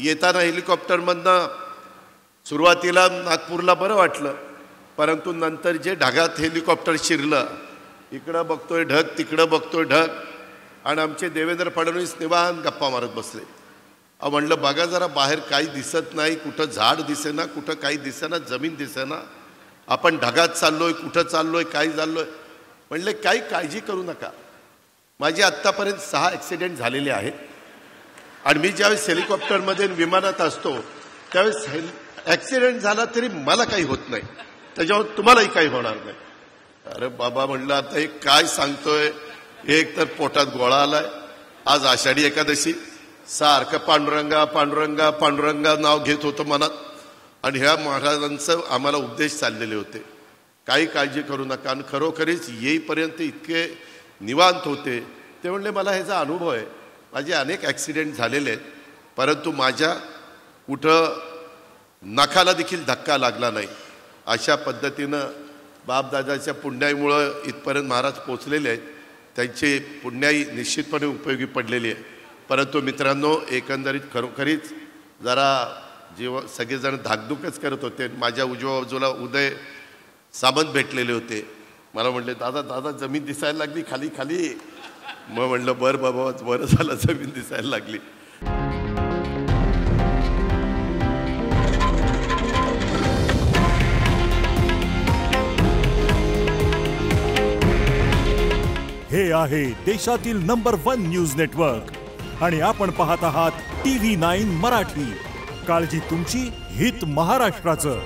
येताना हेलिकॉप्टरमधनं सुरुवातीला नागपूरला बरं वाटलं, परंतु नंतर जे ढगात हेलिकॉप्टर शिरलं, इकडं बघतोय ढग तिकडं बघतोय ढग, आणि आमचे देवेंद्र फडणवीस निवांत गप्पा मारत बसले. म्हणलं बघा जरा बाहेर काही दिसत नाही, कुठं झाड दिसेना, कुठं काही दिसेना, जमीन दिसेना, आपण ढगात चाललोय, कुठं चाललोय, काय चाललोय. म्हणले काही काळजी करू नका. माझे आत्तापर्यंत 6 ॲक्सिडेंट झालेले आहेत, आणि मी ज्यावेळेस हेलिकॉप्टरमध्ये विमानात असतो त्यावेळेस ॲक्सिडेंट झाला तरी मला काही होत नाही, त्याच्यावर तुम्हालाही काही होणार नाही. अरे बाबा म्हणलं आता हे काय सांगतोय, एक तर पोटात गोळा आलाय, आज आषाढी एकादशी, सारखं पांडुरंगा पांडुरंगा पांडुरंगा नाव घेत होतं मनात, आणि ह्या महाराजांचं आम्हाला उपदेश चाललेले होते, काही काळजी करू नका. आणि खरोखरीच येईपर्यंत इतके निवांत होते. ते म्हणले मला ह्याचा अनुभव आहे, माझे अनेक ॲक्सिडेंट झालेले आहेत, परंतु माझ्या कुठं नखाला देखील धक्का लागला नाही. अशा पद्धतीनं बापदादाच्या पुण्याईमुळं इथपर्यंत महाराज पोचलेले आहेत. त्यांची पुण्याई निश्चितपणे उपयोगी पडलेली आहे. परंतु मित्रांनो, एकंदरीत खरोखरीच जरा सगळेजण धाकधूकच करत होते. माझ्या उजव्या बाजूला उदय सामंत भेटलेले होते. मला म्हणले दादा दादा जमीन दिसायला लागली खाली खाली. मग म्हणलं बरं बाबा बरं झालं जमीन दिसायला लागली. हे आहे देशातील नंबर 1 न्यूज नेटवर्क, आणि आपण पाहत आहात TV9 मराठी. काळजी तुमची, हित महाराष्ट्राचं.